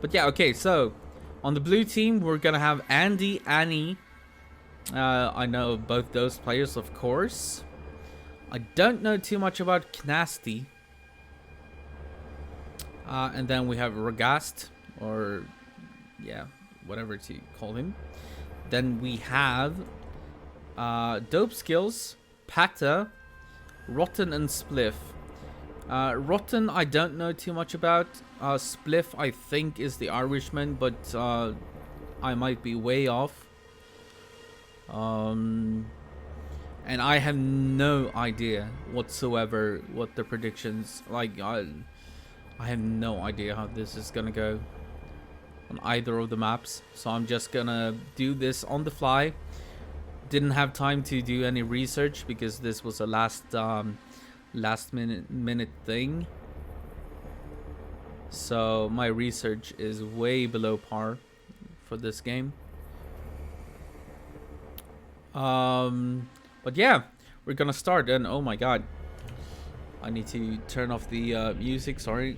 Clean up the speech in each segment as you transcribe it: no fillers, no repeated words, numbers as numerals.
But yeah, okay, so on the blue team, we're gonna have Andy, Annie. I know both those players, of course. I don't know too much about Knasty. And then we have Ragast, or yeah, whatever to call him. Then we have Dope Skills, Pata, Rotten, and Spliff. Rotten, I don't know too much about. Spliff, I think, is the Irishman, but I might be way off. And I have no idea whatsoever what the predictions, like, I have no idea how this is gonna go on either of the maps. So I'm just gonna do this on the fly. Didn't have time to do any research because this was a last minute thing. So my research is way below par for this game. But yeah, we're gonna start. And oh my god, I need to turn off the music. Sorry.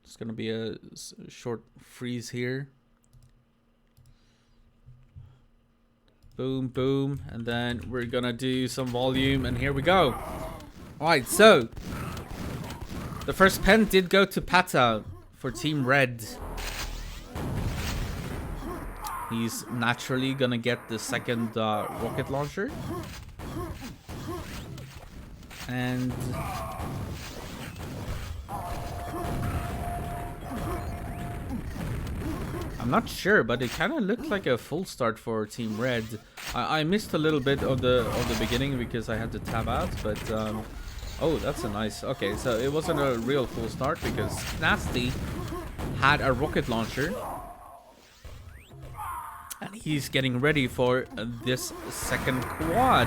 It's gonna be a short freeze here. Boom, boom, and then we're gonna do some volume, and here we go. Alright, so the first pen did go to Pata for Team Red. He's naturally gonna get the second rocket launcher. And I'm not sure, but it kind of looked like a full start for Team Red. I missed a little bit of the beginning because I had to tab out, but oh, that's a nice. Okay, so it wasn't a real full start because Nasty had a rocket launcher, and he's getting ready for this second quad.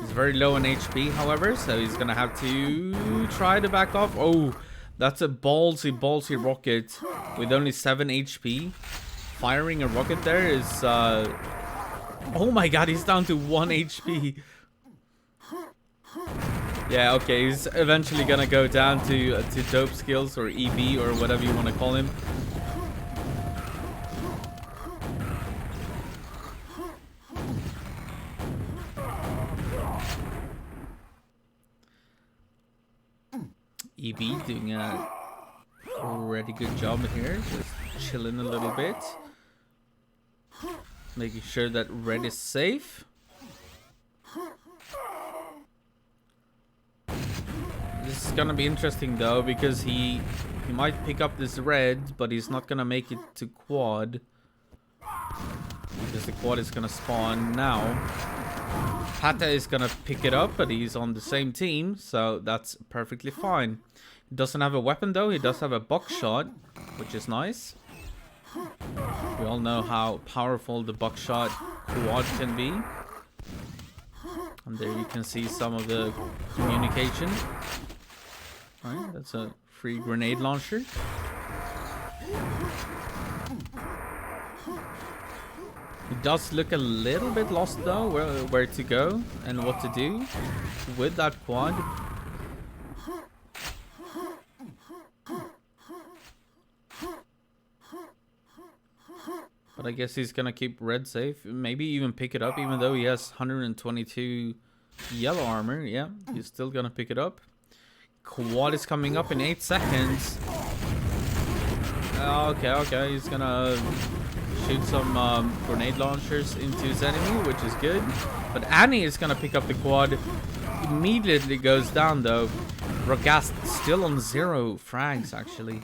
He's very low on HP, however, so he's gonna have to try to back off. Oh, that's a ballsy rocket with only 7 HP. Firing a rocket there is oh my god, he's down to 1 HP. Yeah, okay, he's eventually gonna go down to Dope Skills or EB or whatever you want to call him. EB doing a pretty good job here, just chilling a little bit, making sure that Red is safe. This is gonna be interesting though, because he might pick up this Red, but he's not gonna make it to quad because the quad is gonna spawn now. Pata is gonna pick it up, but he's on the same team, so that's perfectly fine. He doesn't have a weapon though. He does have a buckshot, which is nice. We all know how powerful the buckshot quad can be. And there you can see some of the communication. Alright, that's a free grenade launcher. He does look a little bit lost though, where to go and what to do with that quad. But I guess he's gonna keep Red safe, maybe even pick it up, even though he has 122 yellow armor. Yeah, he's still gonna pick it up. Quad is coming up in 8 seconds. Okay, he's gonna shoot some grenade launchers into his enemy, which is good. But Annie is gonna pick up the quad. Immediately goes down though. Ragast still on 0 frags actually.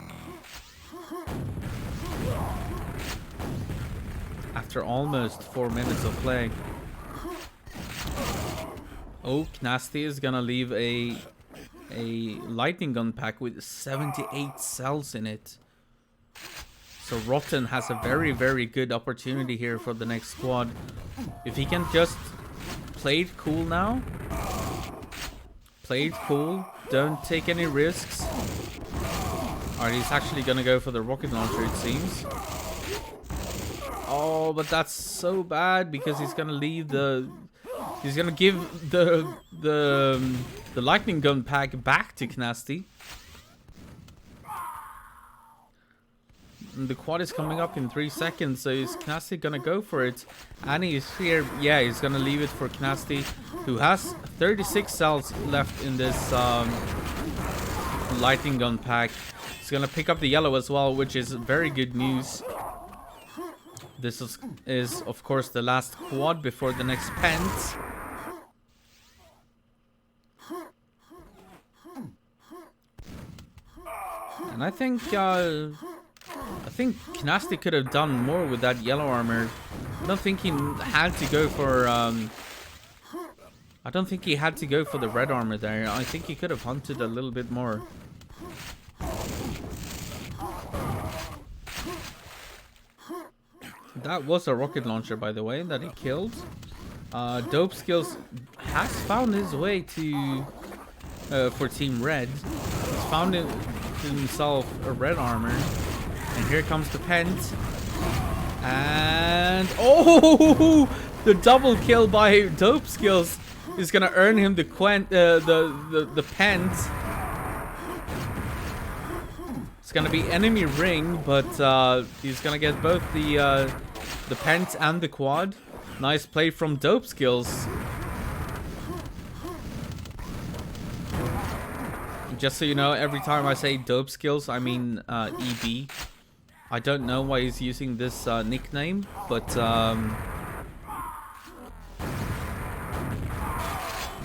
After almost 4 minutes of play. Oh, Knasty is gonna leave a lightning gun pack with 78 cells in it. So Rotten has a very good opportunity here for the next squad. If he can just play it cool now. Play it cool. Don't take any risks. Alright, he's actually gonna go for the rocket launcher, it seems. Oh, but that's so bad because he's gonna leave the... He's gonna give the the lightning gun pack back to Knasty. And the quad is coming up in 3 seconds, so is Knasty gonna go for it? And he's here. Yeah, he's gonna leave it for Knasty, who has 36 cells left in this lightning gun pack. He's gonna pick up the yellow as well, which is very good news. This is of course the last quad before the next pent. And I think Knasty could have done more with that yellow armor. I don't think he had to go for the red armor there. I think he could have hunted a little bit more. That was a rocket launcher, by the way, that he killed. Dope Skills has found his way to for Team Red. He's found himself a red armor. And here comes the pent. And oh, the double kill by Dope Skills is gonna earn him the pent. It's gonna be enemy ring, but he's gonna get both the pent and the quad. Nice play from Dope Skills. Just so you know, every time I say Dope Skills, I mean EB. I don't know why he's using this nickname, but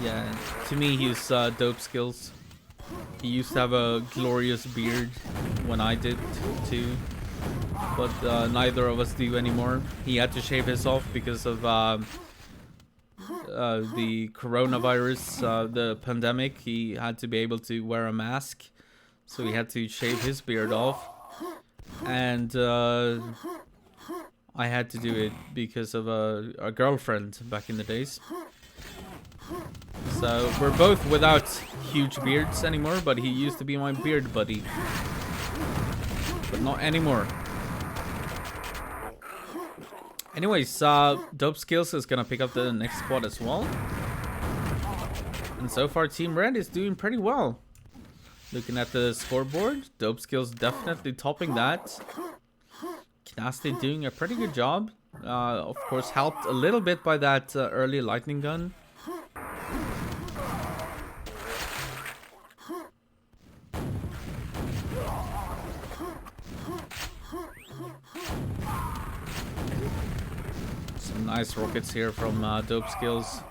yeah, to me he's Dope Skills. He used to have a glorious beard when I did too, but neither of us do anymore. He had to shave his off because of the coronavirus, the pandemic. He had to be able to wear a mask, so he had to shave his beard off. And I had to do it because of a girlfriend back in the days. So we're both without huge beards anymore, but he used to be my beard buddy. But not anymore. Anyways, Dope Skills is gonna pick up the next squad as well. And so far Team Red is doing pretty well. Looking at the scoreboard, Dope Skills definitely topping that. Knasty doing a pretty good job. Of course helped a little bit by that early lightning gun. Some nice rockets here from Dope Skills.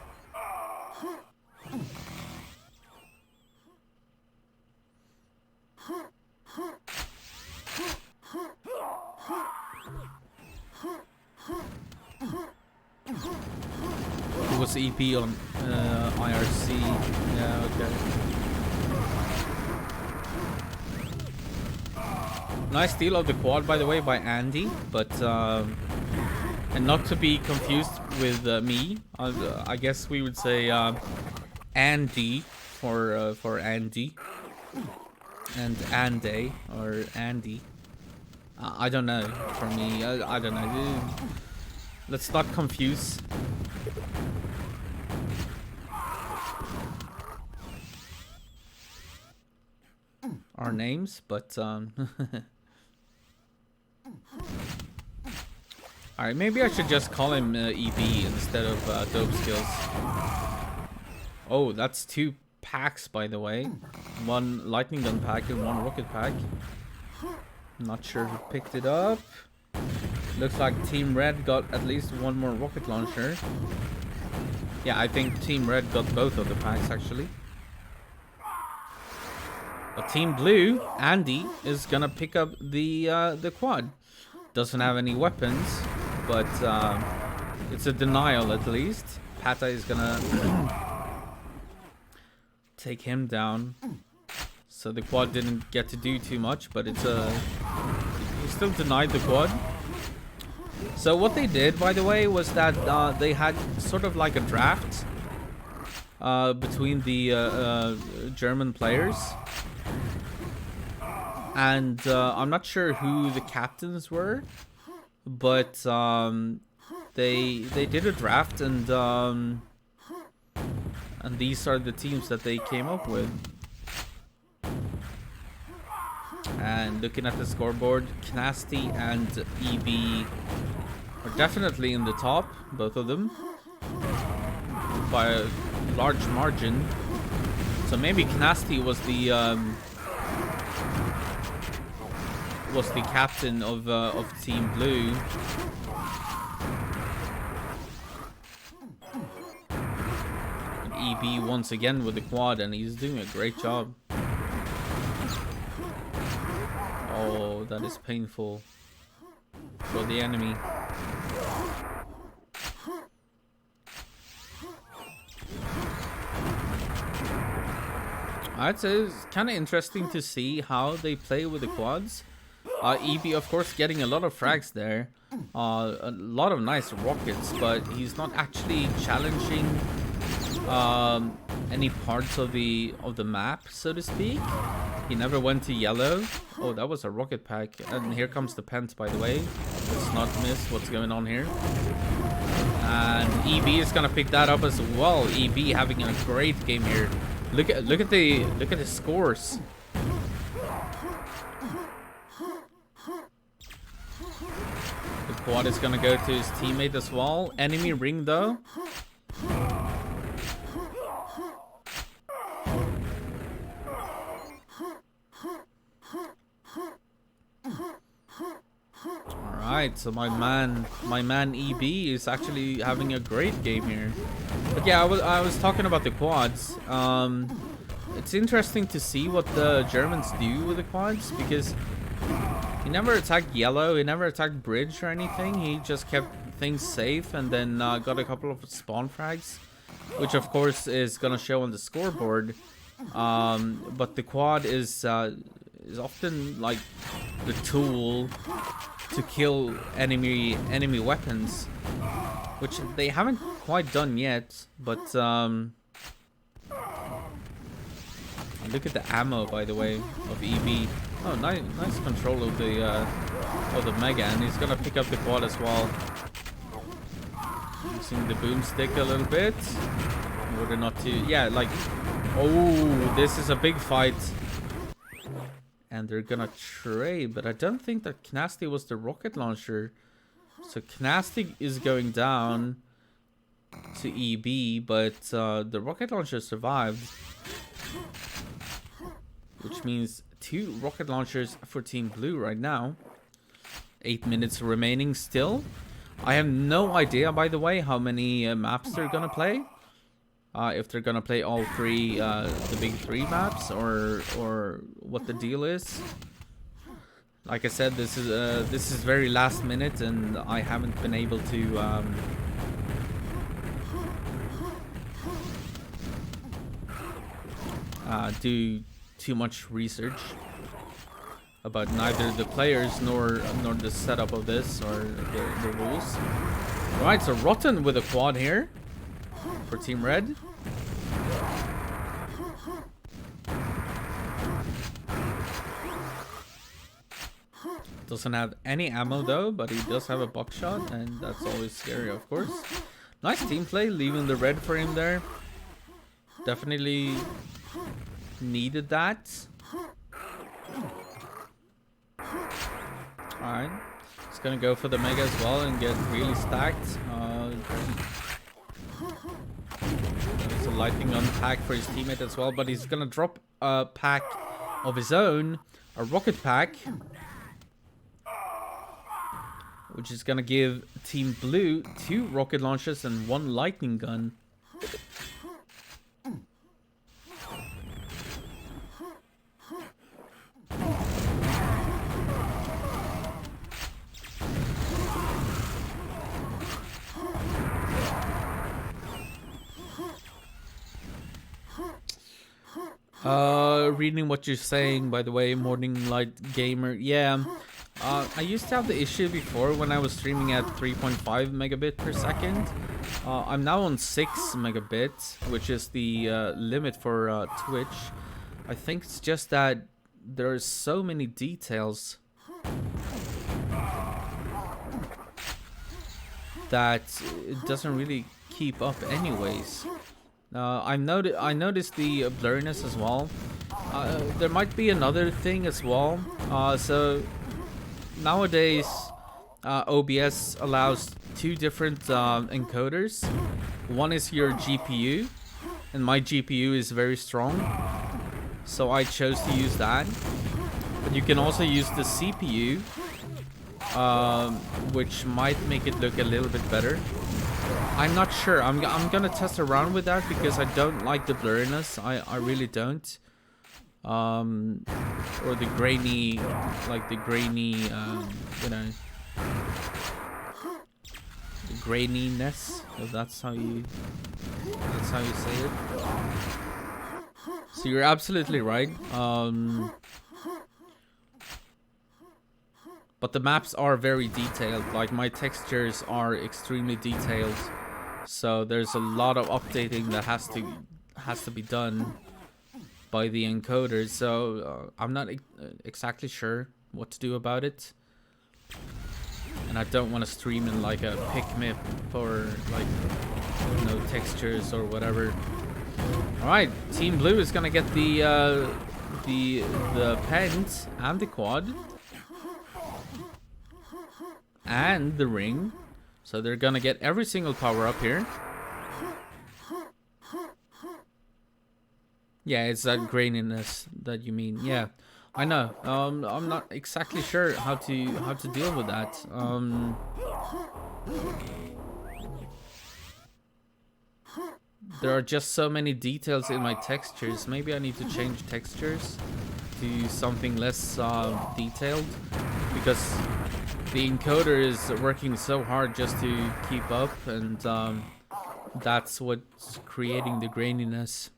It was EP on IRC. Yeah, okay. Nice steal of the quad, by the way, by Andy, but and not to be confused with me. I guess we would say Andy for Andy, and Andy or Andy. I don't know. For me, I don't know. Let's not confuse. Our names, but alright, maybe I should just call him EB instead of Dope Skills. Oh, that's 2 packs, by the way. 1 lightning gun pack and 1 rocket pack. I'm not sure who picked it up. Looks like Team Red got at least 1 more rocket launcher. Yeah, I think Team Red got both of the packs actually. But Team Blue, Andy, is gonna pick up the quad. Doesn't have any weapons, but it's a denial at least. Pata is gonna take him down. So the quad didn't get to do too much, but it's he still denied the quad. So what they did, by the way, was that they had sort of like a draft between the German players. And I'm not sure who the captains were, but they did a draft, and And these are the teams that they came up with. And looking at the scoreboard, Knasty and EB are definitely in the top, both of them, by a large margin. So maybe Knasty was the captain of Team Blue. And EB once again with the quad, and he's doing a great job. Oh, that is painful for the enemy. I'd say it's kind of interesting to see how they play with the quads. EB, of course, getting a lot of frags there, a lot of nice rockets, but he's not actually challenging any parts of the map, so to speak. He never went to yellow. Oh, that was a rocket pack, and here comes the pent, by the way. Let's not miss what's going on here. And EB is gonna pick that up as well. EB having a great game here. Look at the scores. The quad is gonna go to his teammate as well. Enemy ring though. Alright, so my man EB is actually having a great game here. But yeah, I was talking about the quads. It's interesting to see what the Germans do with the quads, because he never attacked yellow, he never attacked bridge or anything. He just kept things safe and then got a couple of spawn frags, which of course is gonna show on the scoreboard. But the quad is often like the tool to kill enemy weapons, which they haven't quite done yet. But look at the ammo, by the way, of EB. Oh, nice control of the Mega, and he's gonna pick up the quad as well, using the boomstick a little bit in order not to, yeah, like, oh, this is a big fight. And they're gonna trade, but I don't think that Knasty was the rocket launcher. So Knasty is going down to EB, but the rocket launcher survived. Which means 2 rocket launchers for Team Blue right now. 8 minutes remaining still. I have no idea, by the way, how many maps they're gonna play. If they're gonna play all 3, the big 3 maps, or what the deal is. Like I said, this is very last minute, and I haven't been able to do too much research about neither the players nor the setup of this or the rules. All right, so Rotten with a quad here for Team Red. Doesn't have any ammo though, but he does have a buckshot, and that's always scary, of course. Nice team play, leaving the red for him there. Definitely needed that. Alright, he's gonna go for the Mega as well and get really stacked. There's a lightning gun pack for his teammate as well, but he's gonna drop a pack of his own, a rocket pack, which is gonna give Team Blue 2 rocket launchers and 1 lightning gun. Reading what you're saying, by the way, Morning Light Gamer. Yeah, I used to have the issue before when I was streaming at 3.5 megabit per second. I'm now on 6 megabit, which is the limit for Twitch. I think it's just that there's so many details that it doesn't really keep up anyways. I noticed the blurriness as well. There might be another thing as well. So nowadays, OBS allows two different encoders. One is your GPU, and my GPU is very strong, so I chose to use that. But you can also use the CPU, which might make it look a little bit better. I'm not sure. I'm gonna test around with that because I don't like the blurriness. I really don't. Or the grainy, like the grainy, you know, the graininess. If that's how you say it. So you're absolutely right. But the maps are very detailed. Like my textures are extremely detailed. So there's a lot of updating that has to be done by the encoders. So I'm not exactly sure what to do about it. And I don't want to stream in like a pick-me for like no textures or whatever. All right, Team Blue is gonna get the pent and the quad and the ring. So they're gonna get every single power up here. Yeah, it's that graininess that you mean. Yeah, I know. I'm not exactly sure how to deal with that. There are just so many details in my textures. Maybe I need to change textures to something less detailed, because the encoder is working so hard just to keep up, and that's what's creating the graininess.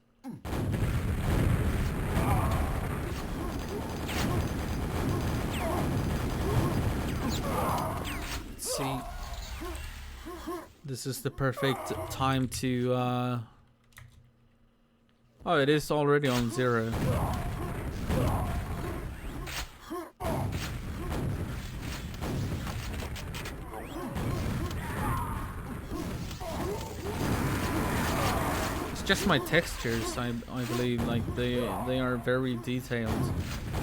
Let's see. This is the perfect time to oh, it is already on 0. It's just my textures, I believe, like they are very detailed.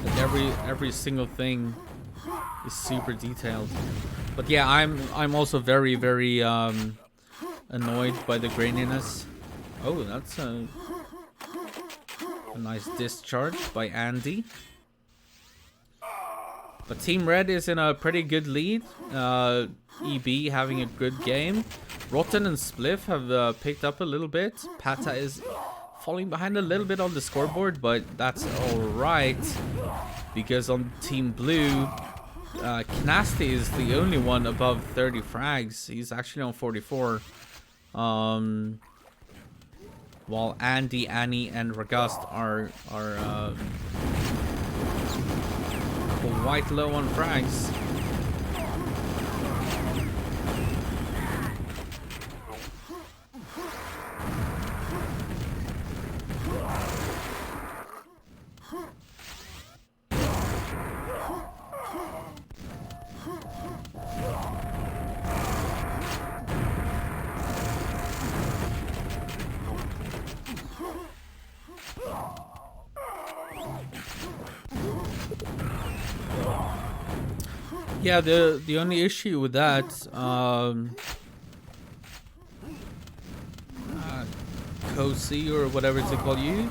Like every single thing is super detailed. But yeah, I'm also very annoyed by the graininess. Oh, that's a nice discharge by Andy. But Team Red is in a pretty good lead. EB having a good game. Rotten and Spliff have picked up a little bit. Pata is falling behind a little bit on the scoreboard, but that's alright, because on Team Blue, Knasty is the only one above 30 frags. He's actually on 44. While Andy, Annie, and Ragast are quite low on frags. Yeah, the only issue with that, Cozy or whatever to call you,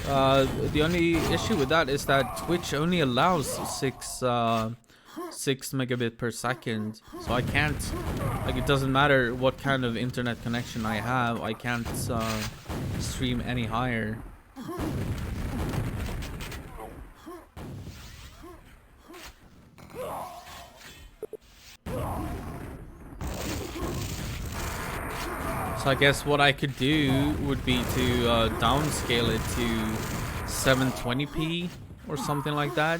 the only issue with that is that Twitch only allows 6 megabit per second, so I can't, like, it doesn't matter what kind of internet connection I have, I can't stream any higher. So I guess what I could do would be to downscale it to 720p or something like that.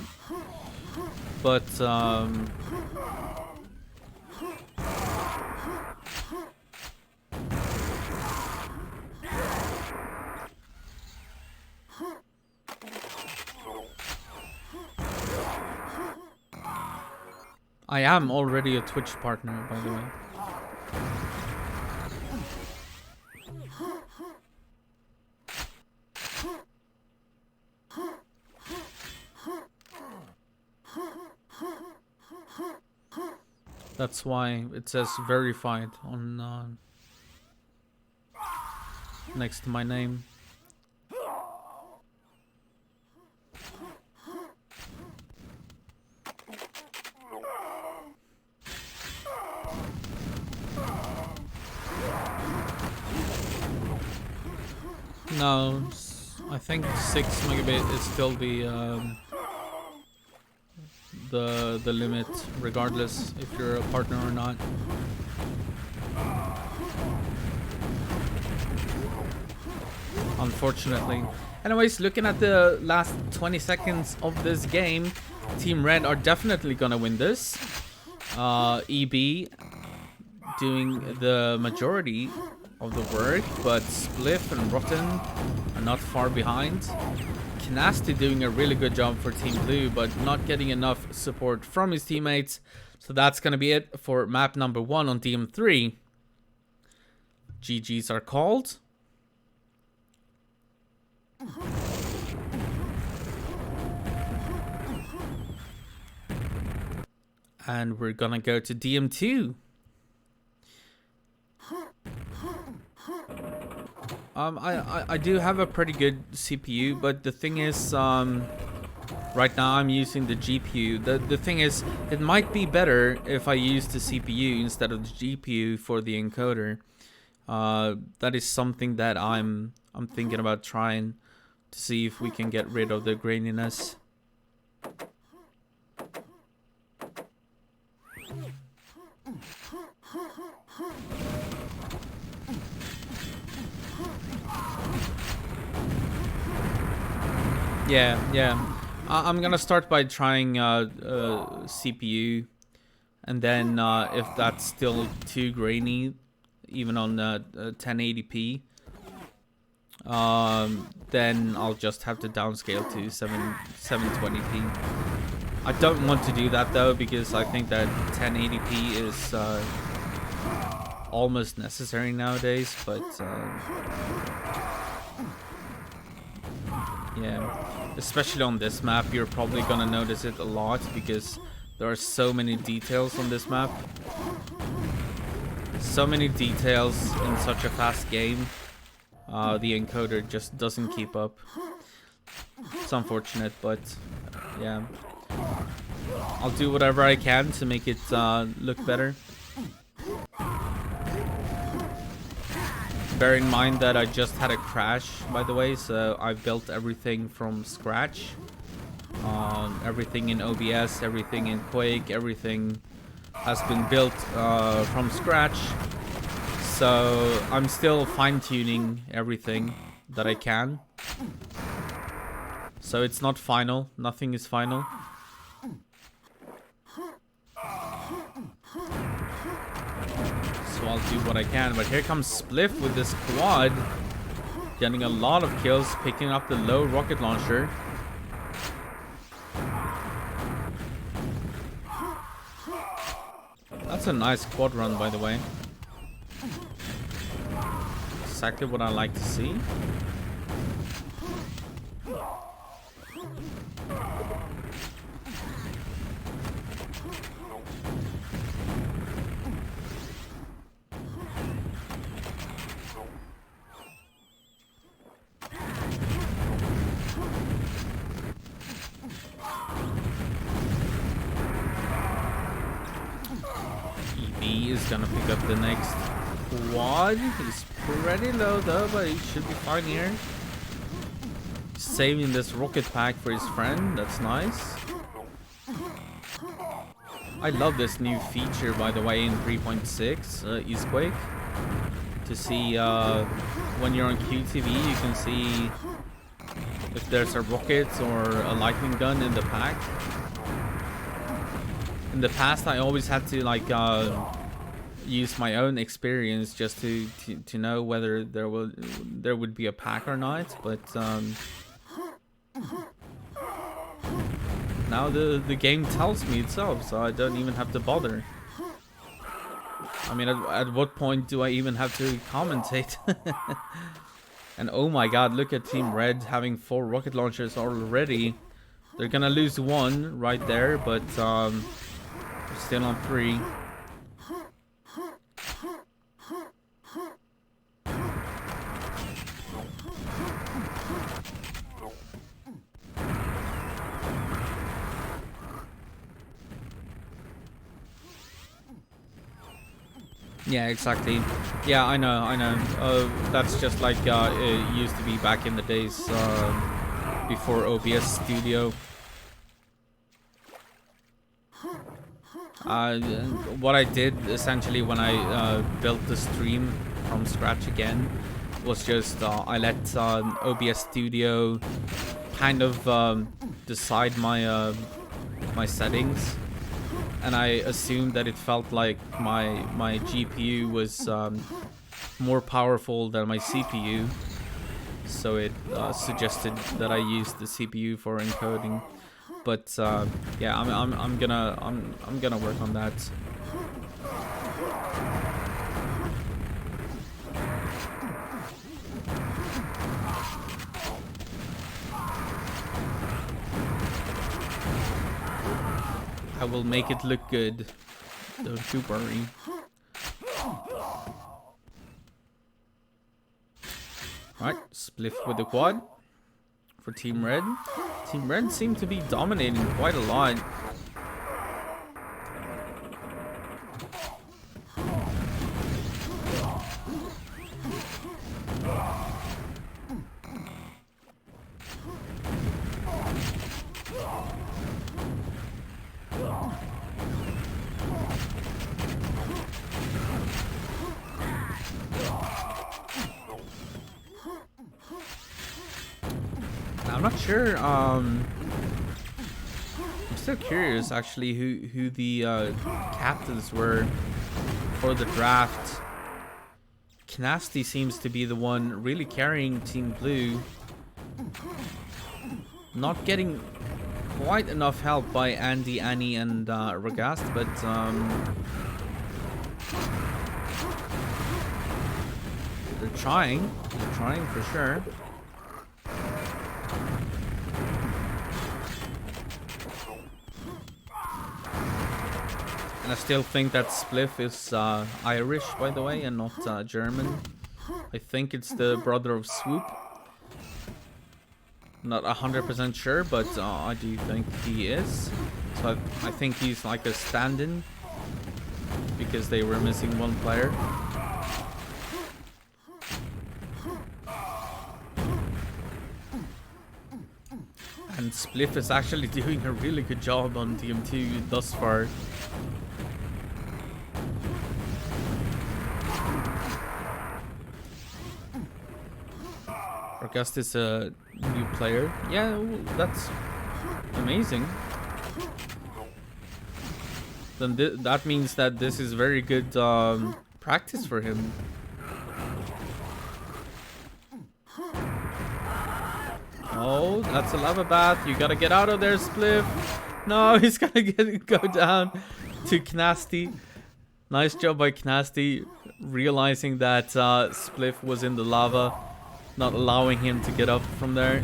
But I am already a Twitch partner, by the way. That's why it says verified on next to my name. No, I think 6 megabit is still the limit, regardless if you're a partner or not. Unfortunately. Anyways, looking at the last 20 seconds of this game, Team Red are definitely gonna win this. EB doing the majority of the work, but Spliff and Rotten are not far behind. Canasti doing a really good job for Team Blue, but not getting enough support from his teammates. So that's gonna be it for map number 1 on Team 3. GGs are called. And we're gonna go to DM2. I do have a pretty good CPU, but the thing is, right now I'm using the GPU. The thing is, it might be better if I use the CPU instead of the GPU for the encoder. That is something that I'm thinking about trying to see if we can get rid of the graininess. Yeah. I'm gonna start by trying CPU, and then if that's still too grainy, even on 1080p, then I'll just have to downscale to 720p. I don't want to do that though, because I think that 1080p is almost necessary nowadays, but yeah. Especially on this map, you're probably gonna notice it a lot because there are so many details on this map. So many details in such a fast game. The encoder just doesn't keep up. It's unfortunate, but yeah. I'll do whatever I can to make it look better. Bear in mind that I just had a crash, by the way, so I built everything from scratch. Everything in OBS, everything in Quake, everything has been built from scratch. So I'm still fine-tuning everything that I can. So it's not final, nothing is final. So I'll do what I can, but here comes Spliff with this quad, getting a lot of kills, picking up the low rocket launcher. That's a nice quad run, by the way. Exactly what I like to see. Is gonna pick up the next quad. He's pretty low though, but he should be fine here. Saving this rocket pack for his friend. That's nice. I love this new feature, by the way, in 3.6 Eastquake. To see when you're on QTV, you can see if there's a rocket or a lightning gun in the pack. In the past, I always had to like use my own experience just to know whether there would be a pack or not, but now the game tells me itself, so I don't even have to bother. I mean, at what point do I even have to commentate? And oh my god, look at Team Red having 4 rocket launchers already. They're gonna lose 1 right there, but we're still on 3. Yeah, exactly. Yeah, I know. That's just like it used to be back in the days before OBS Studio. What I did essentially when I built the stream from scratch again was just I let OBS Studio kind of decide my my settings. And I assumed that it felt like my GPU was more powerful than my CPU, so it suggested that I use the CPU for encoding. But yeah, I'm gonna work on that. I will make it look good. Don't you worry. Right, Spliff with the quad for Team Red. Team Red seem to be dominating quite a lot. I'm not sure. I'm still curious, actually, who the captains were for the draft. Knasty seems to be the one really carrying Team Blue. Not getting quite enough help by Andy, Annie, and Ragast, but they're trying. They're trying for sure. And I still think that Spliff is Irish, by the way, and not German. I think it's the brother of Swoop. Not 100% sure, but I do think he is. So I think he's like a stand-in, because they were missing 1 player. And Spliff is actually doing a really good job on TM2 thus far. August is a new player. Yeah, that's amazing. Then that means that this is very good practice for him. Oh, that's a lava bath. You gotta get out of there, Spliff. No, he's gonna go down to Knasty. Nice job by Knasty, realizing that Spliff was in the lava, not allowing him to get up from there.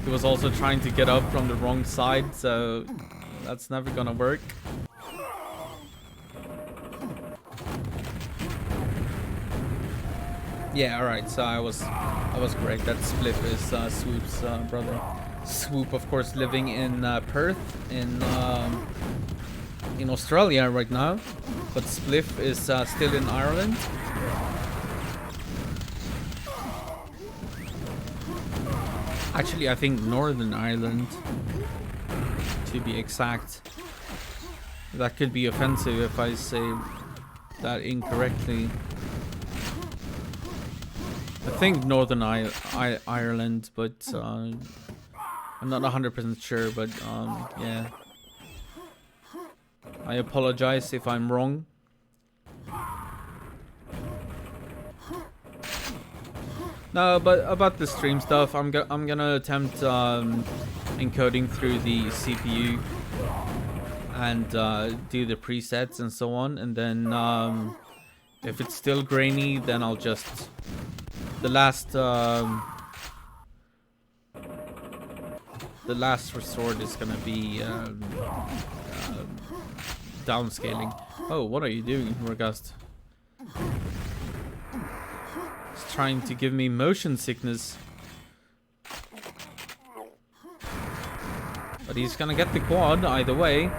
He was also trying to get up from the wrong side, so that's never gonna work. Yeah, alright, so I was correct. That Spliff is Swoop's brother. Swoop, of course, living in Perth in Australia right now, but Spliff is still in Ireland. Actually, I think Northern Ireland, to be exact. That could be offensive if I say that incorrectly. I think Northern Ireland, but I'm not 100% sure, but yeah. I apologize if I'm wrong. No, but about the stream stuff, I'm gonna attempt encoding through the CPU and do the presets and so on, and then if it's still grainy, then I'll just the last resort is gonna be downscaling. Oh, what are you doing, Ragast? He's trying to give me motion sickness. But he's gonna get the quad either way.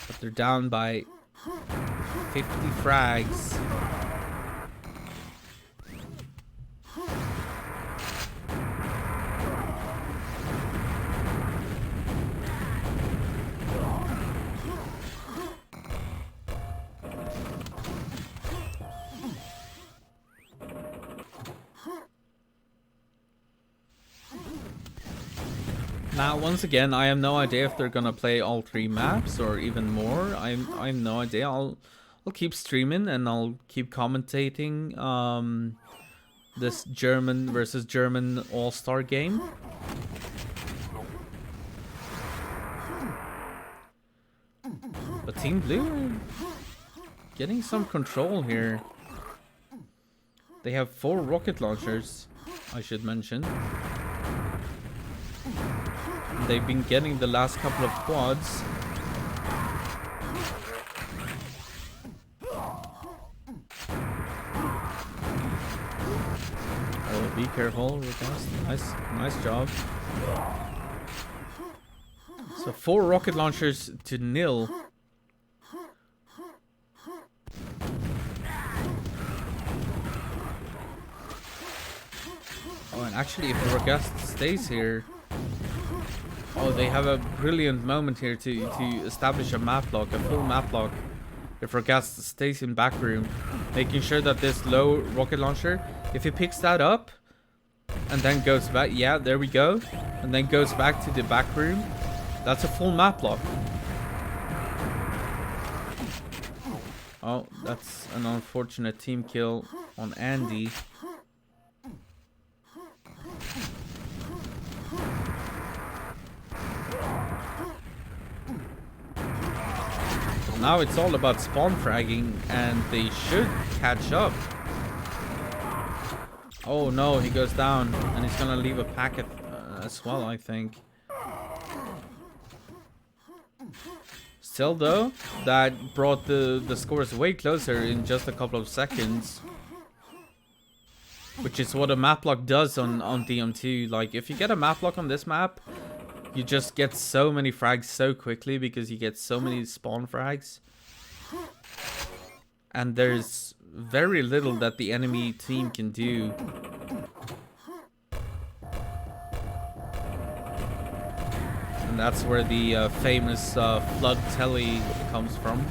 But they're down by 50 frags. Now, once again, I have no idea if they're gonna play all 3 maps or even more. I have no idea. I'll keep streaming and I'll keep commentating this German versus German All-Star game. But Team Blue are getting some control here. They have 4 rocket launchers, I should mention. They've been getting the last couple of quads. Oh, be careful, Lucas. Nice job. So 4 rocket launchers to 0. Oh, and actually, if Ragast stays here, oh, they have a brilliant moment here to establish a map lock, a full map lock. If Ragast stays in back room, making sure that this low rocket launcher, if he picks that up and then goes back, yeah, there we go, and then goes back to the back room, that's a full map lock. Oh, that's an unfortunate team kill on Andy. Now it's all about spawn fragging, and they should catch up. Oh no, he goes down, and he's gonna leave a packet as well, I think. Still though, that brought the scores way closer in just a couple of seconds. Which is what a map lock does on DMT. Like, if you get a map lock on this map, you just get so many frags so quickly because you get so many spawn frags. And there's very little that the enemy team can do. And that's where the famous flood telly comes from.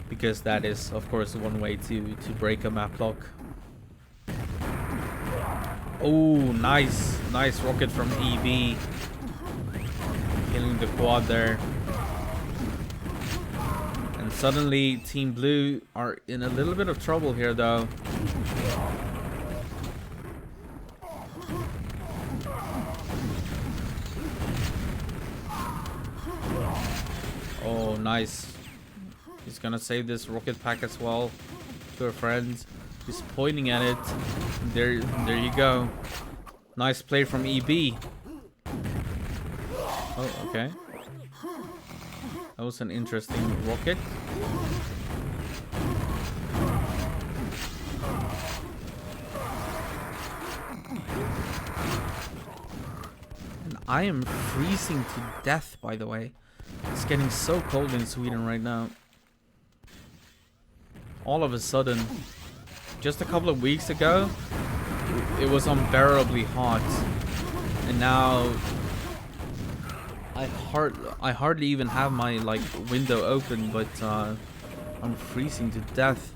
Because that is, of course, one way to break a map lock. Oh, nice rocket from EB, killing the quad there. And suddenly, Team Blue are in a little bit of trouble here, though. Oh, nice. He's gonna save this rocket pack as well to a friend. He's pointing at it. There you go. Nice play from EB. Oh, okay. That was an interesting rocket. And I am freezing to death, by the way. It's getting so cold in Sweden right now. All of a sudden, just a couple of weeks ago, it was unbearably hot, and now I hardly even have my window open, but I'm freezing to death.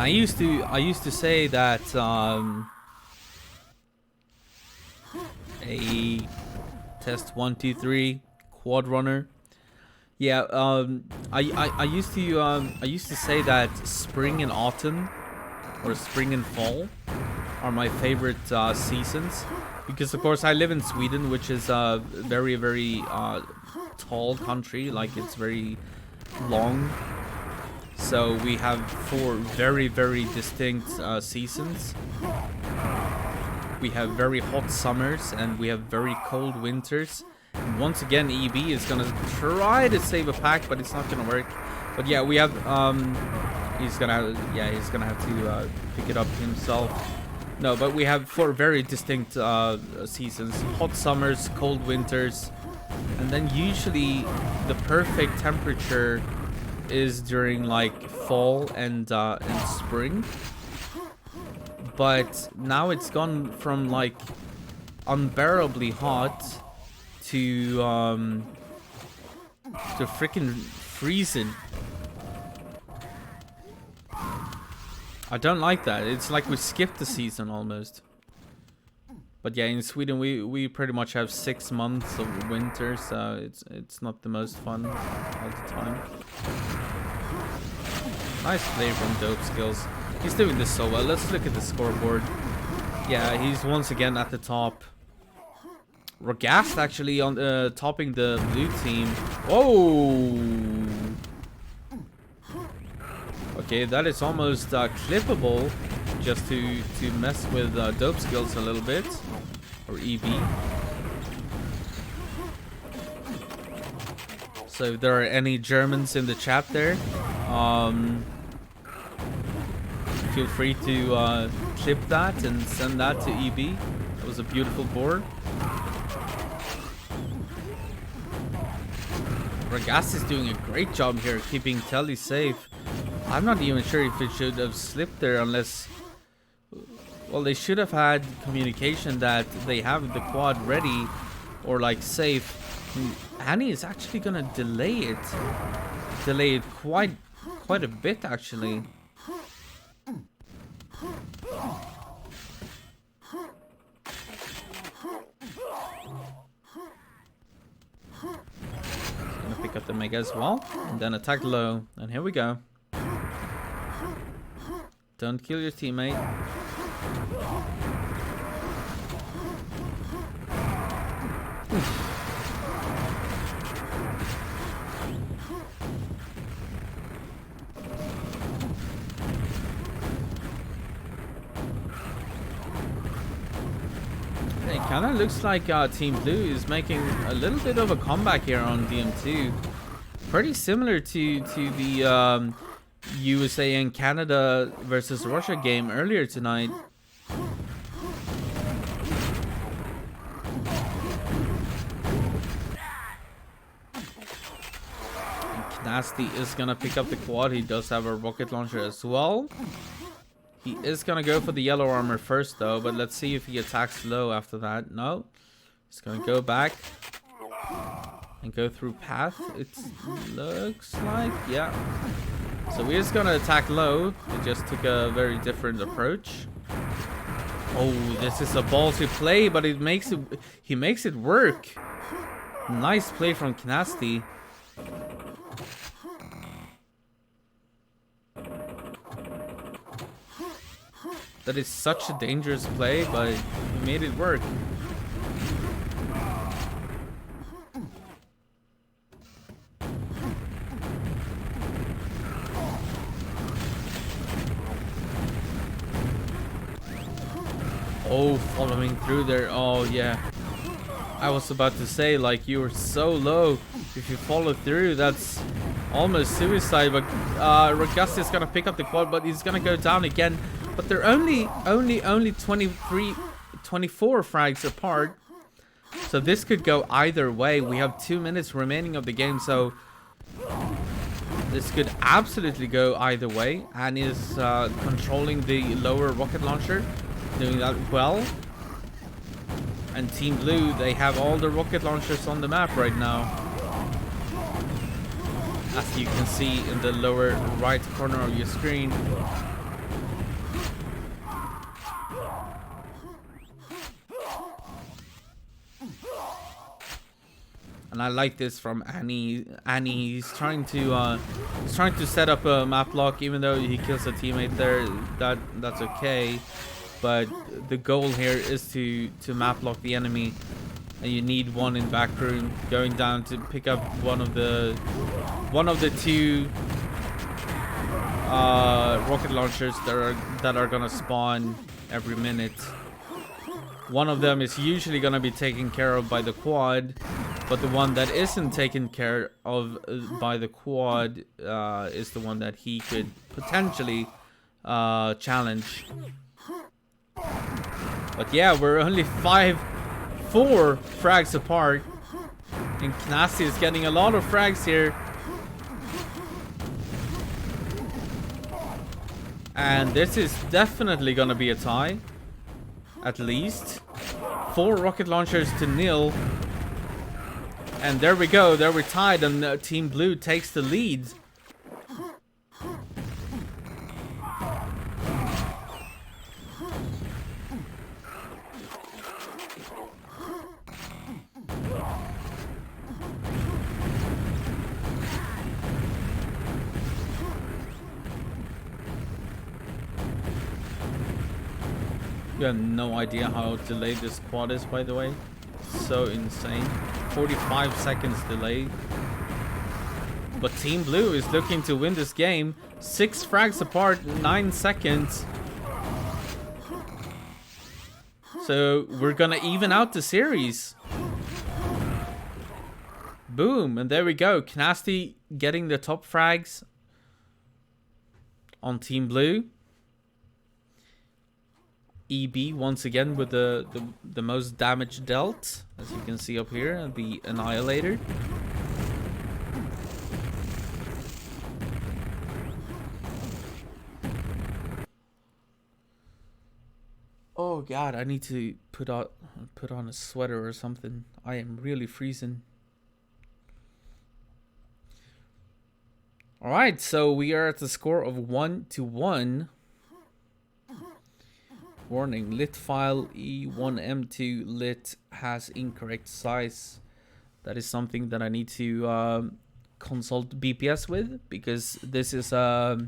And I used to say that a test 1 2 3 quad runner. Yeah, I used to say that spring and autumn, or spring and fall, are my favorite seasons, because of course I live in Sweden, which is a very tall country. Like, it's very long, so we have 4 very distinct seasons. We have very hot summers and we have very cold winters. And once again, EB is gonna try to save a pack, but it's not gonna work. But yeah, we have he's gonna have to pick it up himself. No, but we have 4 very distinct seasons: hot summers, cold winters, and then usually the perfect temperature is during like fall and spring. But now it's gone from like unbearably hot to freaking freezing. I don't like that. It's like we skipped the season almost. But yeah, in Sweden we pretty much have 6 months of winter, so it's not the most fun all the time. Nice play from Dope Skills. He's doing this so well. Let's look at the scoreboard. Yeah, he's once again at the top. Rogast actually on topping the blue team. Whoa! Okay, that is almost clippable, just to mess with Dope Skills a little bit, or EB. So if there are any Germans in the chat there, feel free to clip that and send that to EB. That was a beautiful board. Ragast is doing a great job here keeping Telly safe. I'm not even sure if it should have slipped there, unless... Well, they should have had communication that they have the quad ready or like safe. Annie is actually gonna delay it. Delay it quite a bit actually. Gonna pick up the mega as well, and then attack low. And here we go. Don't kill your teammate. It kind of looks like Team Blue is making a little bit of a comeback here on DM2. Pretty similar to the USA and Canada versus Russia game earlier tonight. Nasty is gonna pick up the quad. He does have a rocket launcher as well. He is gonna go for the yellow armor first though, but let's see if he attacks low after that. No, he's gonna go back and go through path. It looks like, yeah. So we're just gonna attack low. He just took a very different approach. Oh, this is a ballsy play, but he makes it work. Nice play from Knasty. That is such a dangerous play, but he made it work. Oh, following through there. Oh, yeah. I was about to say, like, you were so low. If you follow through, that's almost suicide. But Ragasti is going to pick up the quad, but he's going to go down again. But they're only 24 frags apart. So this could go either way. We have 2 minutes remaining of the game, so this could absolutely go either way. And is controlling the lower rocket launcher, doing that well. And Team Blue, they have all the rocket launchers on the map right now, as you can see in the lower right corner of your screen. And I like this from Annie. He's trying to set up a map lock, even though he kills a teammate there. That's okay. But the goal here is to map lock the enemy, and you need one in back room going down to pick up one of the two rocket launchers that are gonna spawn every minute. One of them is usually gonna be taken care of by the quad, but the one that isn't taken care of by the quad is the one that he could potentially challenge. But yeah, we're only 4 frags apart, and Knasty is getting a lot of frags here. And this is definitely gonna be a tie. At least 4 rocket launchers to nil. And there we go. There we're tied, and Team Blue takes the lead. You have no idea how delayed this quad is, by the way. So insane. 45 seconds delay. But Team Blue is looking to win this game. 6 frags apart, 9 seconds. So we're gonna even out the series. Boom, and there we go. Knasty getting the top frags on Team Blue. EB once again with the most damage dealt, as you can see up here, the Annihilator. Oh god, I need to put on a sweater or something. I am really freezing. All right, so we are at the score of 1-1. Warning, lit file E1M2 lit has incorrect size. That is something that I need to consult BPS with, because this is what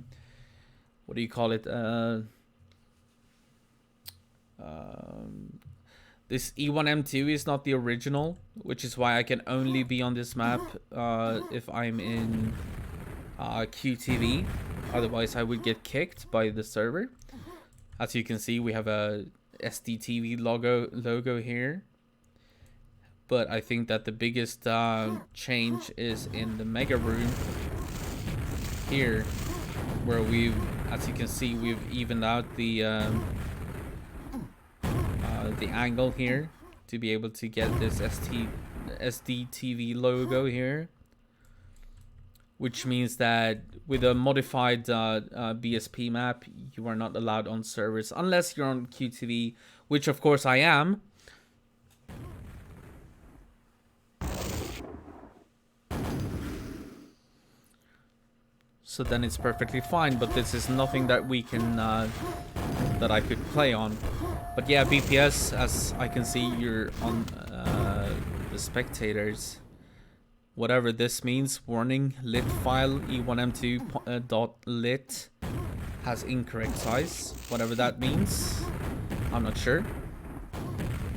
do you call it? This E1M2 is not the original, which is why I can only be on this map if I'm in QTV. Otherwise, I would get kicked by the server. As you can see, we have a SDTV logo here. But I think that the biggest change is in the mega room here, where we've, as you can see, we've evened out the angle here to be able to get this SDTV logo here. Which means that with a modified BSP map, you are not allowed on servers unless you're on QTV, which of course I am. So then it's perfectly fine, but this is nothing that we can, that I could play on. But yeah, BPS, as I can see, you're on the spectators. Whatever this means, warning, lit file E1M2 dot lit has incorrect size. Whatever that means, I'm not sure.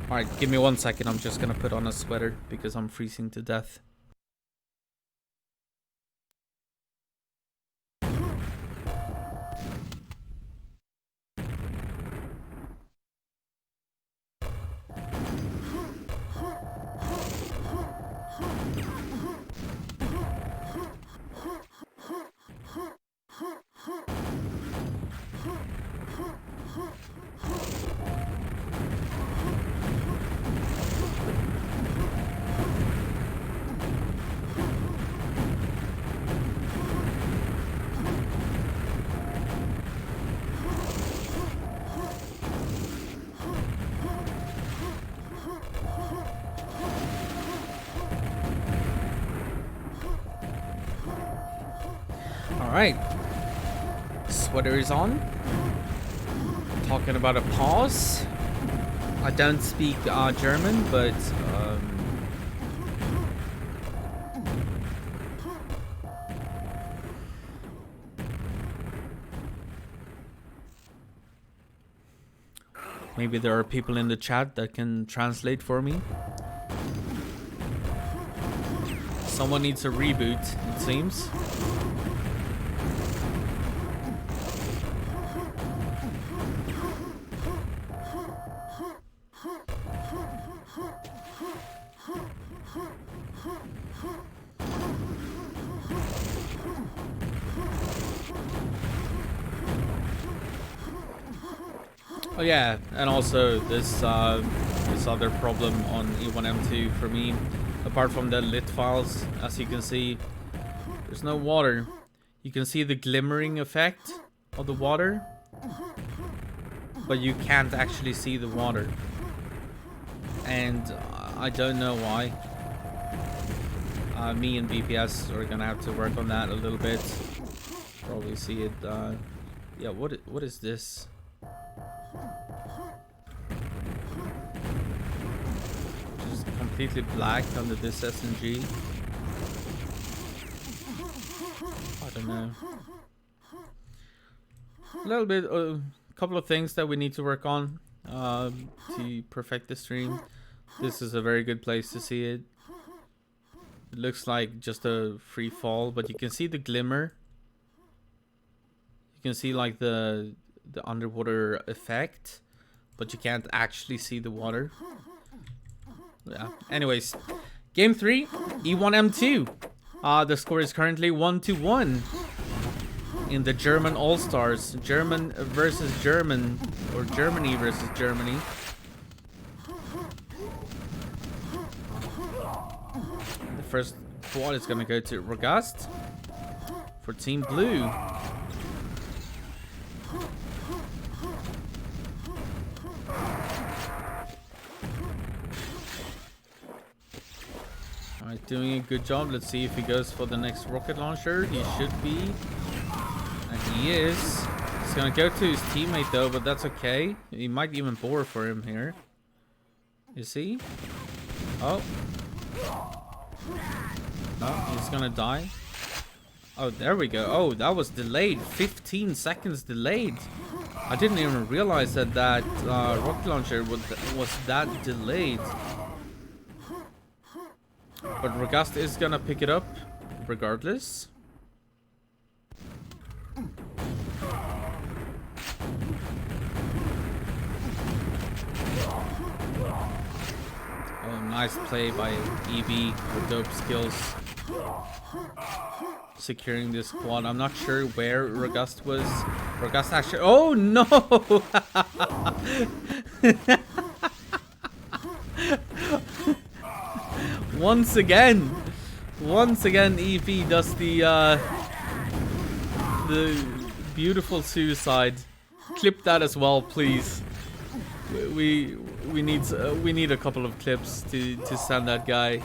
Alright, give me 1 second. I'm just gonna put on a sweater because I'm freezing to death. Alright, sweater is on. Talking about a pause. I don't speak German, but Maybe there are people in the chat that can translate for me. Someone needs a reboot, it seems. Oh yeah, and also this other problem on E1M2 for me, apart from the lit files, as you can see, there's no water. You can see the glimmering effect of the water, but you can't actually see the water. And I don't know why. Me and BPS are gonna have to work on that a little bit. Probably see it. Yeah, what is this? Just completely black under this SMG. I don't know. A little bit, a couple of things that we need to work on to perfect the stream. This is a very good place to see it. It looks like just a free fall, but you can see the glimmer. You can see like the underwater effect, but you can't actually see the water. Yeah. Anyways, game 3, E1M2. The score is currently 1-1 in the German AllStars. German versus German, or Germany versus Germany. The first quad is gonna go to Rogast for Team Blue. Alright, doing a good job. Let's see if he goes for the next rocket launcher. He should be. And he is. He's gonna go to his teammate though, but that's okay. He might even bore for him here. Is he? Oh. No, he's gonna die. Oh, there we go. Oh, that was delayed. 15 seconds delayed. I didn't even realize that rocket launcher was that delayed. But Rogast is gonna pick it up regardless. Oh, nice play by EB with dope skills. Securing this quad. I'm not sure where Rogast was. Rogast actually. Oh no! Once again, EP does the beautiful suicide. Clip that as well, please. We need a couple of clips to send that guy.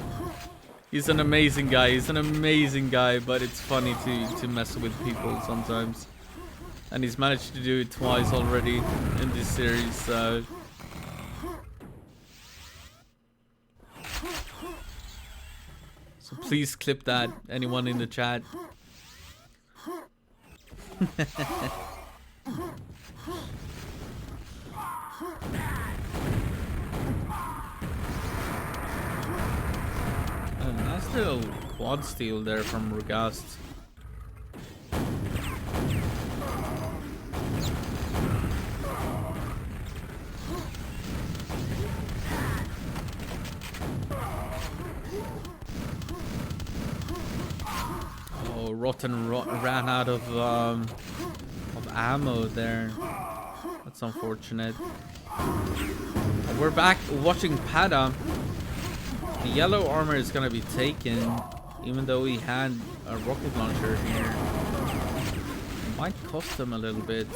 He's an amazing guy. But it's funny to mess with people sometimes. And he's managed to do it twice already in this series. So please clip that, anyone in the chat. A nice little quad steal there from Rogast. Rotten ran out of ammo there. That's unfortunate. We're back watching Pada. The yellow armor is gonna be taken, even though he had a rocket launcher here. It might cost him a little bit.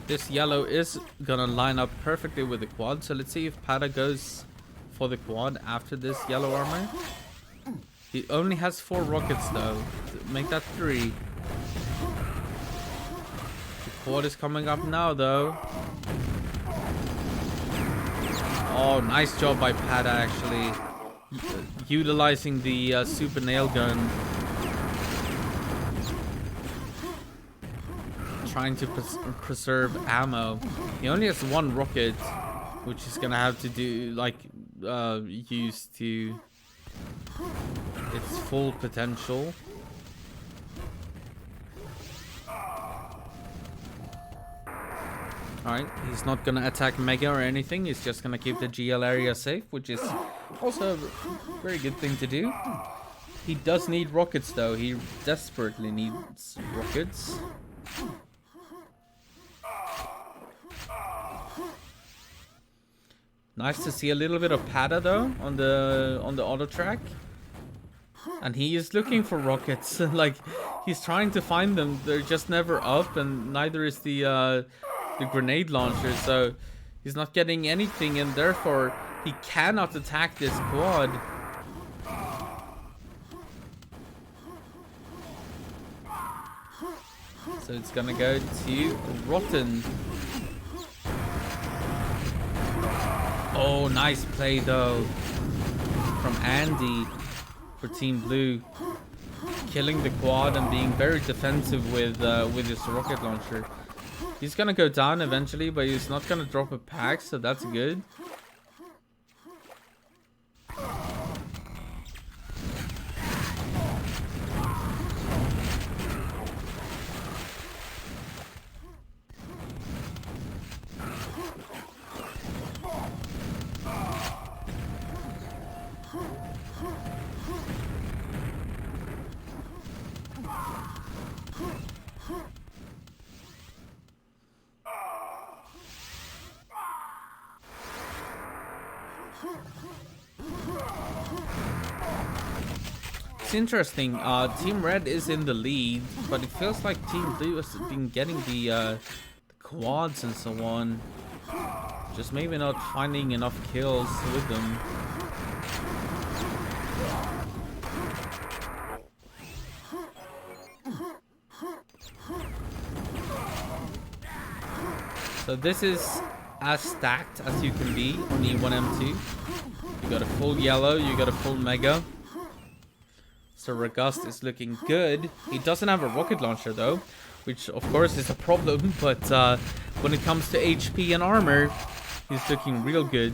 This yellow is gonna line up perfectly with the quad, so let's see if Pada goes for the quad after this yellow armor. He only has 4 rockets though. Make that 3. The quad is coming up now though. Oh, nice job by Pada actually. Utilizing the super nail gun trying to preserve ammo. He only has one rocket, which he's gonna have to do, like, use to its full potential. Alright, he's not gonna attack Mega or anything, he's just gonna keep the GL area safe, which is also a very good thing to do. He does need rockets though, he desperately needs rockets. Nice to see a little bit of Pada though on the auto track. And he is looking for rockets. Like, he's trying to find them, they're just never up, and neither is the grenade launcher, so he's not getting anything, and therefore he cannot attack this quad. So it's gonna go to Rotten. Oh, nice play though from Andy for Team Blue, killing the quad and being very defensive with his rocket launcher. He's gonna go down eventually, but he's not gonna drop a pack, so that's good. It's interesting, Team Red is in the lead, but it feels like Team Blue has been getting the quads and so on. Just maybe not finding enough kills with them. So this is as stacked as you can be on E1M2. You got a full yellow, you got a full mega. So Ragust is looking good. He doesn't have a rocket launcher though, which of course is a problem, but when it comes to HP and armor, he's looking real good.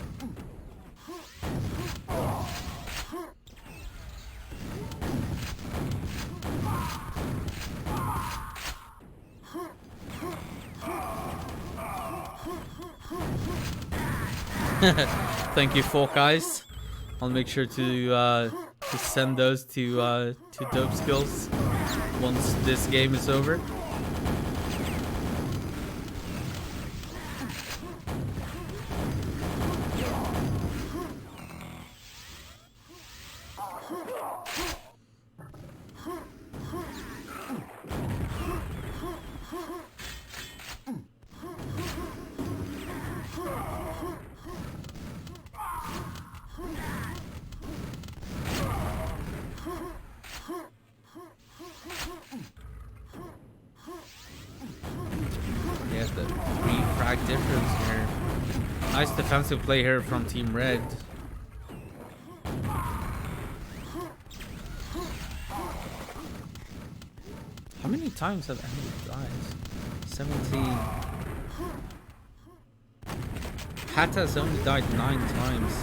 Thank you, Fork Eyes. I'll make sure to send those to Dope Skills once this game is over. Yes, the 3 frag difference here. Nice defensive play here from Team Red. How many times have enemy died? 17. Hata has only died 9 times.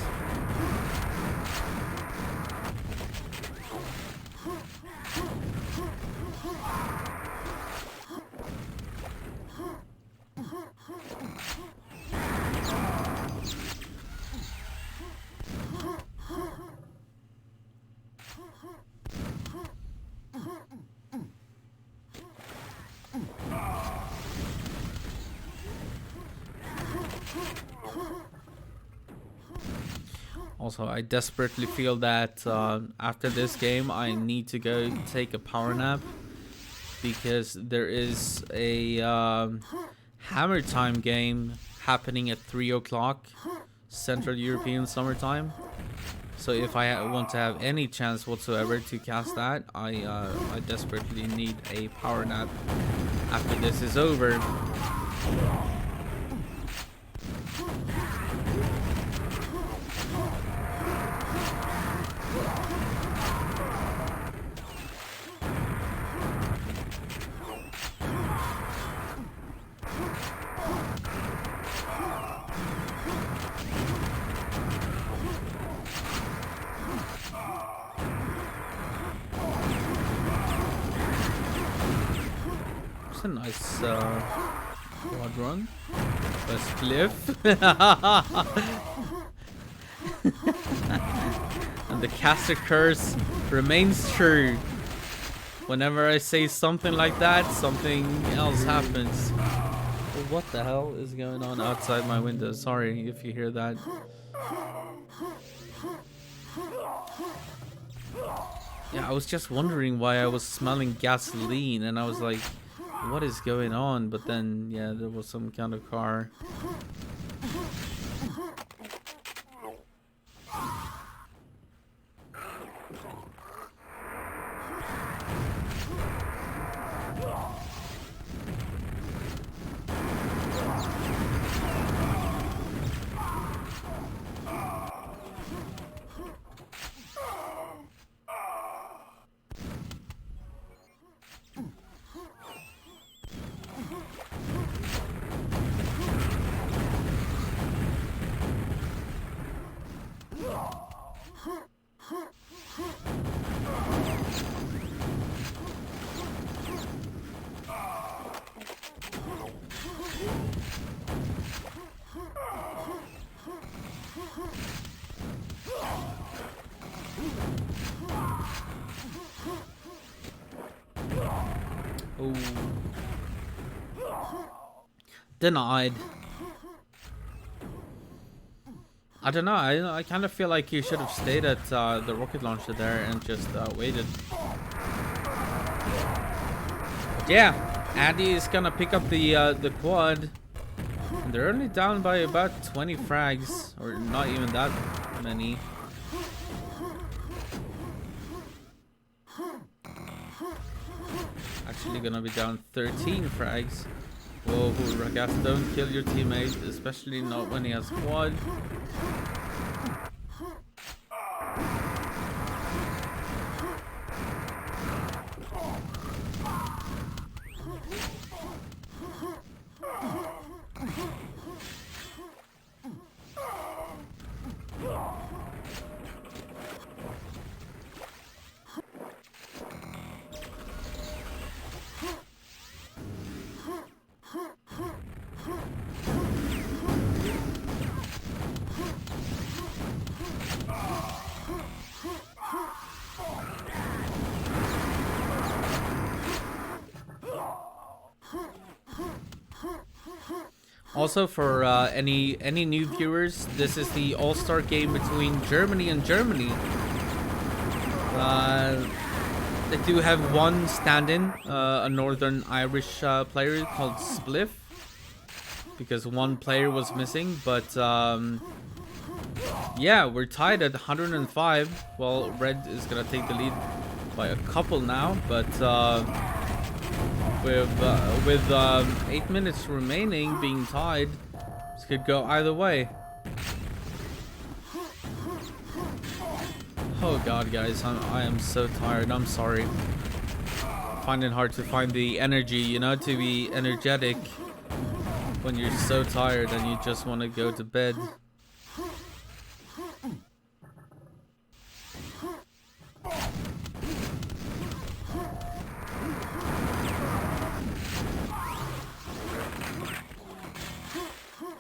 Also, I desperately feel that after this game, I need to go take a power nap, because there is a Hammer Time game happening at 3 o'clock Central European Summertime. So if I want to have any chance whatsoever to cast that, I desperately need a power nap after this is over. There's a nice quad run. A spliff. And the caster curse remains true. Whenever I say something like that, something else happens. Well, what the hell is going on outside my window? Sorry if you hear that. Yeah, I was just wondering why I was smelling gasoline, and I was like, what is going on? But then, yeah, there was some kind of car. Oh. Denied. I don't know. I kind of feel like you should have stayed at the rocket launcher there and just waited. But yeah, Andy is gonna pick up the quad, and they're only down by about 20 frags, or not even that many. Actually, gonna be down 13 frags. Whoa, Ragas, don't kill your teammate, especially not when he has quad. Also, for any new viewers, this is the All-Star game between Germany and Germany. They do have one stand-in, a Northern Irish player called Spliff, because one player was missing. But yeah, we're tied at 105. Well, Red is gonna take the lead by a couple now, but with 8 minutes remaining, being tied, this could go either way. Oh god, guys, I am so tired. I'm sorry. I find it hard to find the energy, you know, to be energetic when you're so tired and you just want to go to bed.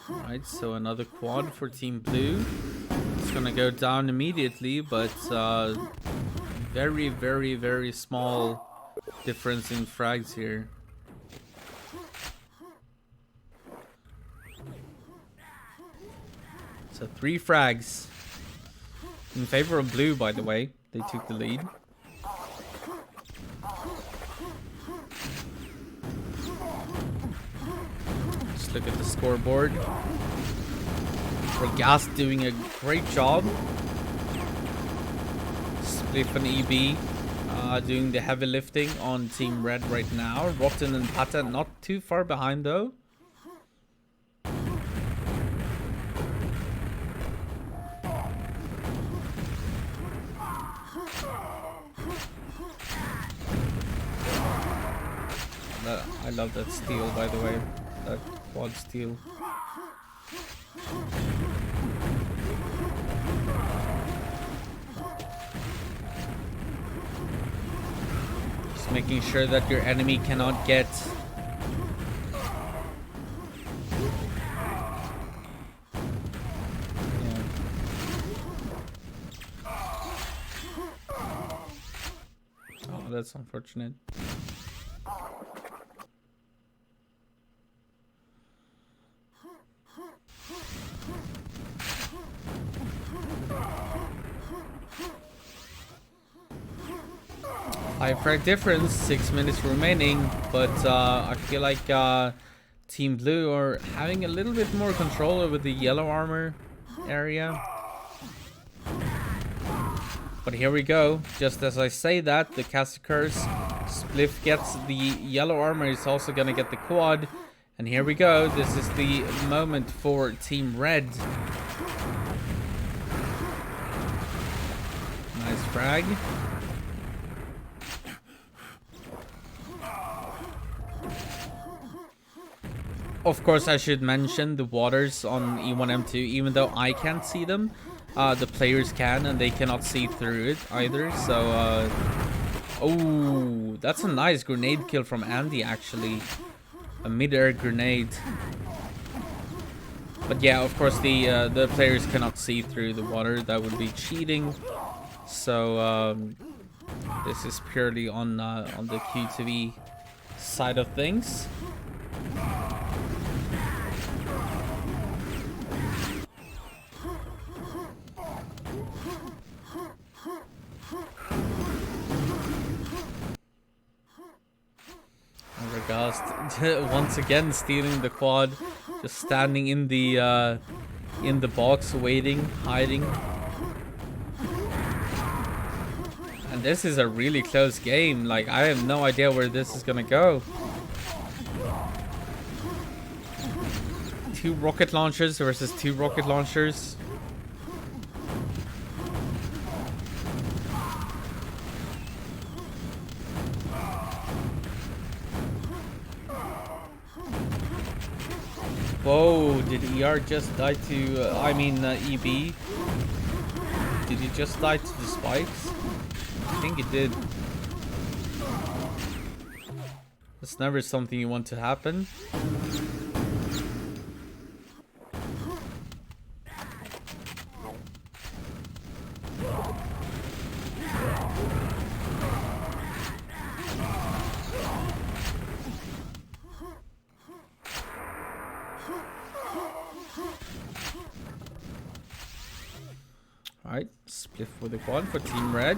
Alright, so another quad for Team Blue. It's gonna go down immediately, but very, very, very small difference in frags here. So 3 frags in favor of Blue, by the way. They took the lead. Just look at the scoreboard. Gas doing a great job. Spliff and EB doing the heavy lifting on Team Red right now. Rotten and Pata not too far behind though. I love that steal, by the way. That quad steal. Just making sure that your enemy cannot get that's unfortunate. High frag difference, 6 minutes remaining, but I feel like Team Blue are having a little bit more control over the yellow armor area. But here we go. Just as I say that, the cast occurs. Spliff gets the yellow armor. He's also gonna get the quad. And here we go. This is the moment for Team Red. Nice frag. Of course, I should mention the waters on E1M2, even though I can't see them. The players can, and they cannot see through it either. So, oh, that's a nice grenade kill from Andy, actually. A mid-air grenade. But yeah, of course, the players cannot see through the water. That would be cheating. So, this is purely on the Q2E side of things. Once again stealing the quad, just standing in the box, waiting, hiding. And this is a really close game. Like, I have no idea where this is gonna go. 2 rocket launchers versus 2 rocket launchers. Whoa, did ER just die to, EB? Did he just die to the spikes? I think it did. That's never something you want to happen. Alright, Spliff with the quad for Team Red.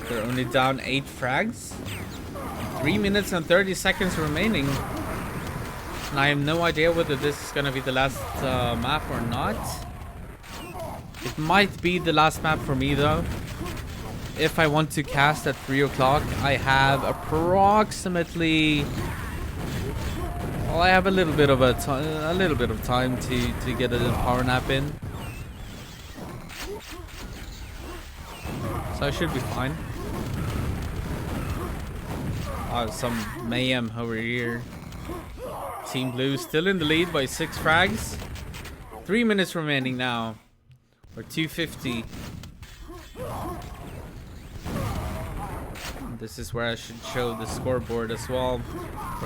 They're only down 8 frags. 3 minutes and 30 seconds remaining. And I have no idea whether this is gonna be the last map or not. It might be the last map for me though. If I want to cast at 3 o'clock, I have approximately... Well, I have a little bit of time to get a power nap in. So I should be fine. Some mayhem over here. Team Blue still in the lead by 6 frags. 3 minutes remaining now. Or 2:50. This is where I should show the scoreboard as well.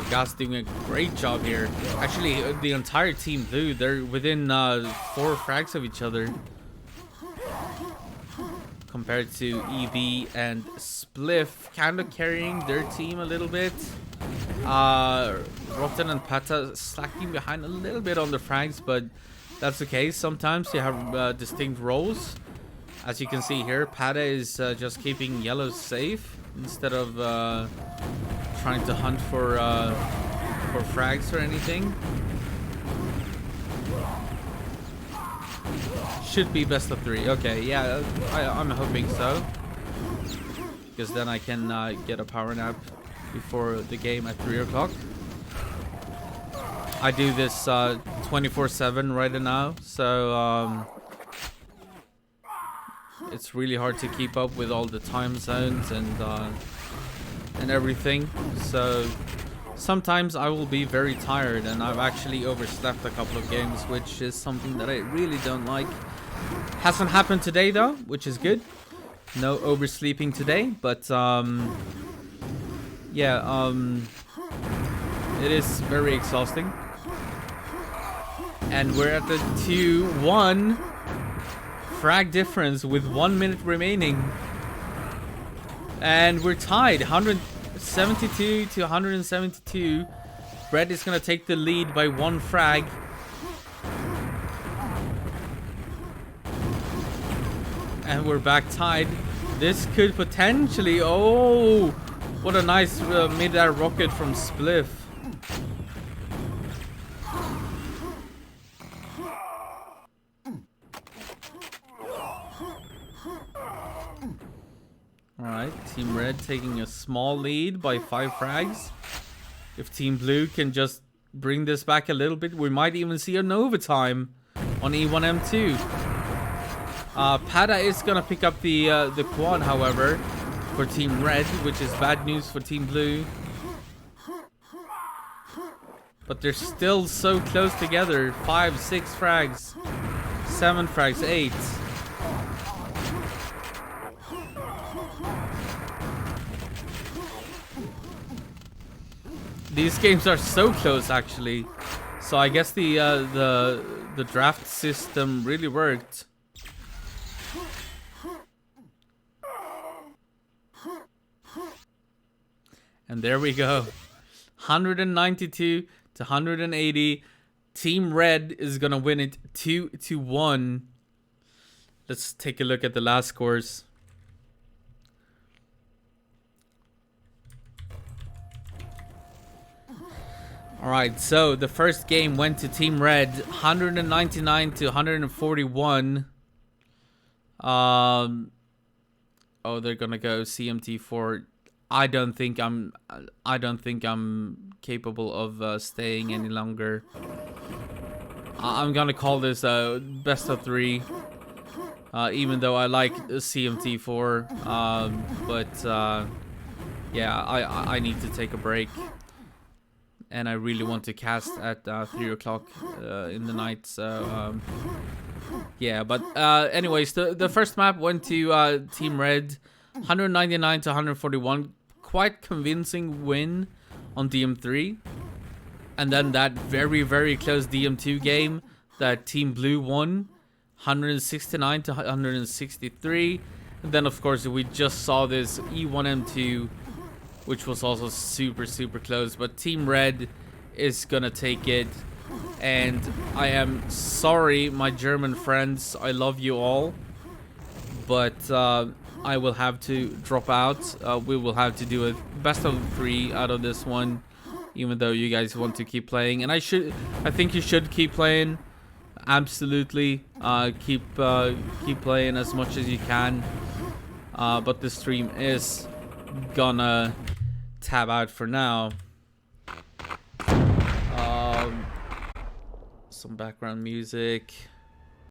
Gas doing a great job here. Actually, the entire Team Blue, they're within 4 frags of each other. Compared to EV and Spliff, kind of carrying their team a little bit. Rotten and Pata slacking behind a little bit on the frags, but that's okay. Sometimes you have distinct roles. As you can see here, Pata is just keeping yellow safe instead of trying to hunt for frags or anything. Should be best of 3. Okay, yeah, I'm hoping so. Because then I can get a power nap before the game at 3 o'clock. I do this 24/7 right now, so it's really hard to keep up with all the time zones and everything. So sometimes I will be very tired, and I've actually overslept a couple of games, which is something that I really don't like. Hasn't happened today though, which is good. No oversleeping today, but it is very exhausting. And we're at the 2-1 frag difference with 1 minute remaining. And we're tied, 172 to 172. Red is gonna take the lead by 1 frag. And we're back tied. This could potentially... Oh! What a nice mid-air rocket from Spliff. Alright, Team Red taking a small lead by 5 frags. If Team Blue can just bring this back a little bit, we might even see an overtime on E1M2. Pada is gonna pick up the quad, however, for Team Red, which is bad news for Team Blue. But they're still so close together. 5, 6 frags, 7 frags, 8. These games are so close, actually. So I guess the draft system really worked. And there we go. 192 to 180. Team Red is gonna win it 2-1. Let's take a look at the last scores. Alright, so the first game went to Team Red, 199 to 141. Oh, they're gonna go CMT4. I don't think I'm capable of staying any longer. I'm gonna call this a best of 3. Even though I like CMT4, but yeah, I need to take a break. And I really want to cast at 3 o'clock in the night, so yeah. But anyways, the first map went to Team Red, 199 to 141. Quite convincing win on DM3. And then that very, very close DM2 game that Team Blue won, 169 to 163. And then, of course, we just saw this E1M2, which was also super, super close. But Team Red is gonna take it. And I am sorry, my German friends. I love you all. But I will have to drop out. We will have to do a best of 3 out of this one. Even though you guys want to keep playing. And I think you should keep playing. Absolutely. Keep playing as much as you can. But the stream is gonna tab out for now. Some background music.